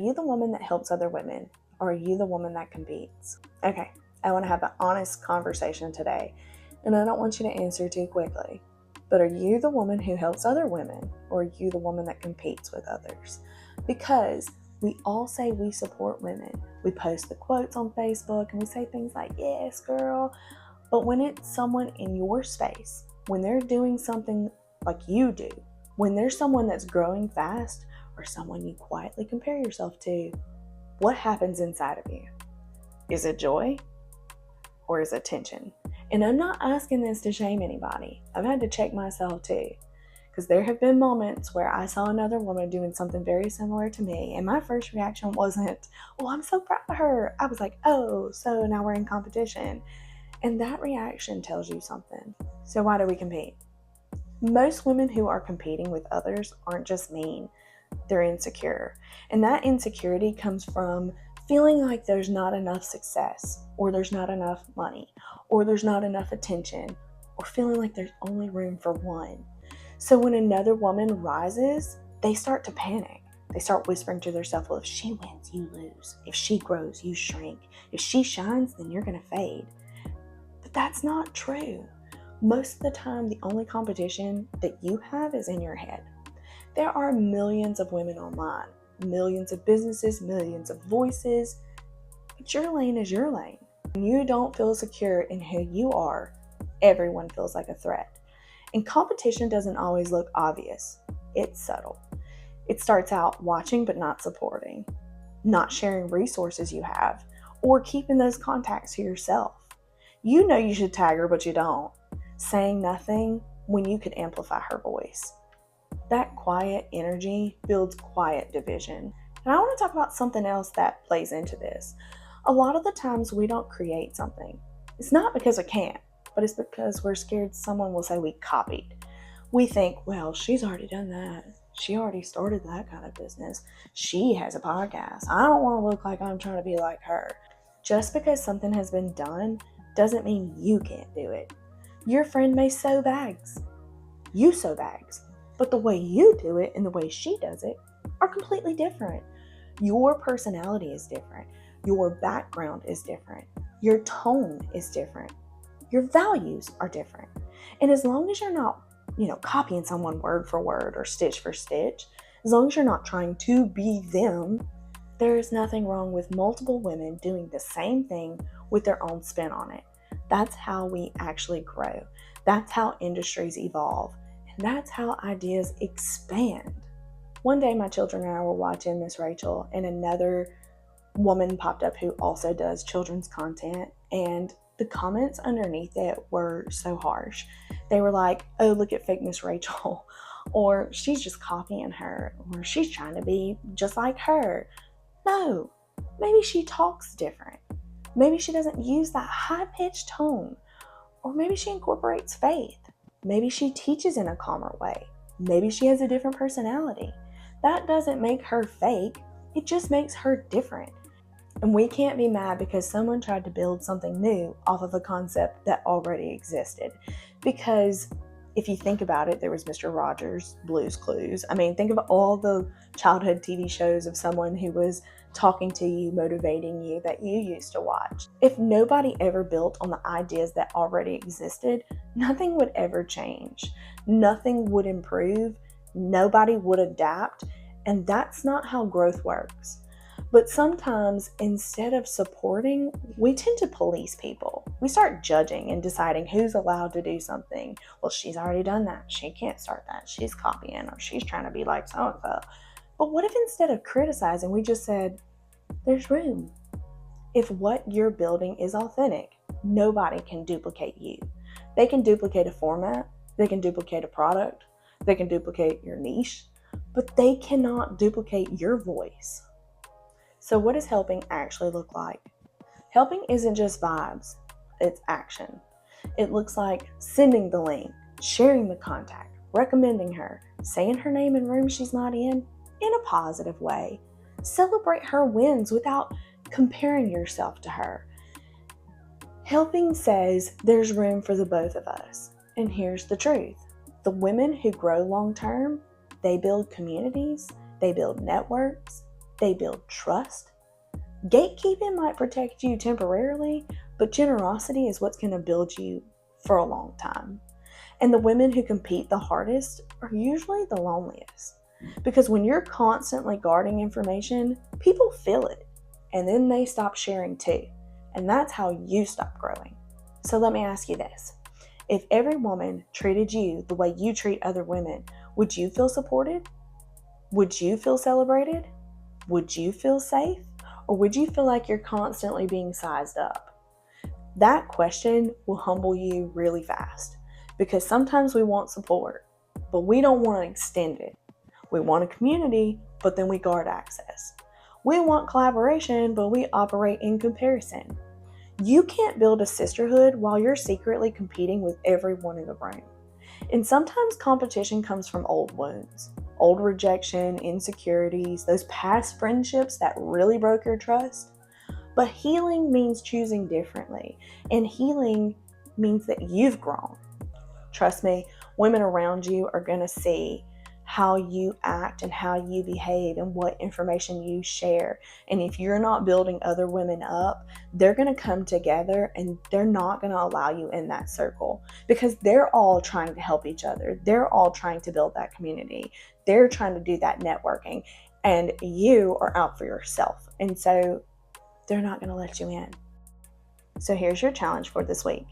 Are you the woman that helps other women, or are you the woman that competes? Okay, I want to have an honest conversation today, and I don't want you to answer too quickly. But are you the woman who helps other women, or are you the woman that competes with others? Because we all say we support women. We post the quotes on Facebook and we say things like, yes, girl. But when it's someone in your space, when they're doing something like you do, when there's someone that's growing fast or someone you quietly compare yourself to, what happens inside of you? Is it joy or is it tension? And I'm not asking this to shame anybody. I've had to check myself too, because there have been moments where I saw another woman doing something very similar to me, and my first reaction wasn't, oh, I'm so proud of her. I was like, oh, so now we're in competition. And that reaction tells you something. So why do we compete? Most women who are competing with others aren't just mean, they're insecure. And that insecurity comes from feeling like there's not enough success, or there's not enough money, or there's not enough attention, or feeling like there's only room for one. So when another woman rises, they start to panic. They start whispering to themselves, well, if she wins, you lose. If she grows, you shrink. If she shines, then you're going to fade. But that's not true. Most of the time, the only competition that you have is in your head. There are millions of women online, millions of businesses, millions of voices, but your lane is your lane. When you don't feel secure in who you are, everyone feels like a threat. And competition doesn't always look obvious. It's subtle. It starts out watching but not supporting, not sharing resources you have, or keeping those contacts to yourself. You know you should tag her, but you don't. Saying nothing when you could amplify her voice. That quiet energy builds quiet division. And I want to talk about something else that plays into this. A lot of the times we don't create something. It's not because we can't, but it's because we're scared someone will say we copied. We think, well, she's already done that. She already started that kind of business. She has a podcast. I don't want to look like I'm trying to be like her. Just because something has been done doesn't mean you can't do it. Your friend may sew bags. You sew bags. But the way you do it and the way she does it are completely different. Your personality is different. Your background is different. Your tone is different. Your values are different. And as long as you're not, copying someone word for word or stitch for stitch, as long as you're not trying to be them, there is nothing wrong with multiple women doing the same thing with their own spin on it. That's how we actually grow. That's how industries evolve. And that's how ideas expand. One day my children and I were watching Miss Rachel, and another woman popped up who also does children's content, and the comments underneath it were so harsh. They were like, oh, look at fake Miss Rachel, or she's just copying her, or she's trying to be just like her. No, maybe she talks different. Maybe she doesn't use that high-pitched tone, or maybe she incorporates faith. Maybe she teaches in a calmer way. Maybe she has a different personality. That doesn't make her fake. It just makes her different. And we can't be mad because someone tried to build something new off of a concept that already existed. Because if you think about it, there was Mr. Rogers, Blue's Clues. I mean, think of all the childhood TV shows of someone who was talking to you, motivating you, that you used to watch. If nobody ever built on the ideas that already existed, nothing would ever change. Nothing would improve. Nobody would adapt. And that's not how growth works. But sometimes, instead of supporting, we tend to police people. We start judging and deciding who's allowed to do something. Well, she's already done that. She can't start that. She's copying, or she's trying to be like so-and-so. But what if instead of criticizing, we just said, there's room. If what you're building is authentic, nobody can duplicate you. They can duplicate a format. They can duplicate a product. They can duplicate your niche. But they cannot duplicate your voice. So what does helping actually look like? Helping isn't just vibes, it's action. It looks like sending the link, sharing the contact, recommending her, saying her name in rooms she's not in a positive way. Celebrate her wins without comparing yourself to her. Helping says there's room for the both of us. And here's the truth. The women who grow long term, they build communities, they build networks, They build trust. Gatekeeping might protect you temporarily, but generosity is what's going to build you for a long time. And the women who compete the hardest are usually the loneliest. Because when you're constantly guarding information, people feel it. And then they stop sharing too. And that's how you stop growing. So let me ask you this. If every woman treated you the way you treat other women, would you feel supported? Would you feel celebrated? Would you feel safe? Or would you feel like you're constantly being sized up? That question will humble you really fast. Because sometimes we want support, but we don't want to extend it. We want a community, but then we guard access. We want collaboration, but we operate in comparison. You can't build a sisterhood while you're secretly competing with everyone in the room. And sometimes competition comes from old wounds, old rejection, insecurities, those past friendships that really broke your trust. But healing means choosing differently, and healing means that you've grown. Trust me, women around you are going to see how you act and how you behave and what information you share. And if you're not building other women up, they're going to come together and they're not going to allow you in that circle because they're all trying to help each other. They're all trying to build that community. They're trying to do that networking, and you are out for yourself. And so they're not going to let you in. So here's your challenge for this week.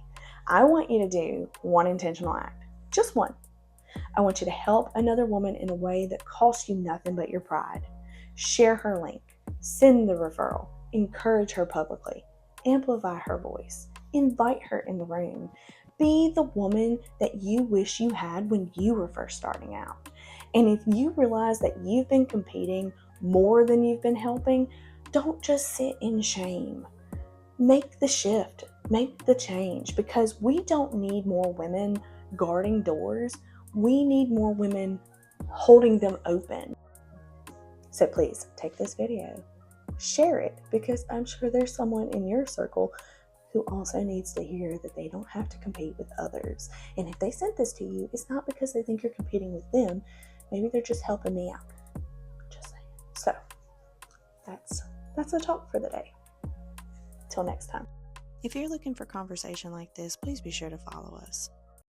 I want you to do one intentional act, just one. I want you to help another woman in a way that costs you nothing but your pride. Share her link, send the referral, encourage her publicly, amplify her voice, invite her in the room. Be the woman that you wish you had when you were first starting out. And if you realize that you've been competing more than you've been helping, don't just sit in shame. Make the shift, make the change, because we don't need more women guarding doors. We need more women holding them open. So please take this video, share it, because I'm sure there's someone in your circle who also needs to hear that they don't have to compete with others. And if they sent this to you, it's not because they think you're competing with them. Maybe they're just helping me out. Just saying. So that's the talk for the day. Till next time. If you're looking for conversation like this, please be sure to follow us.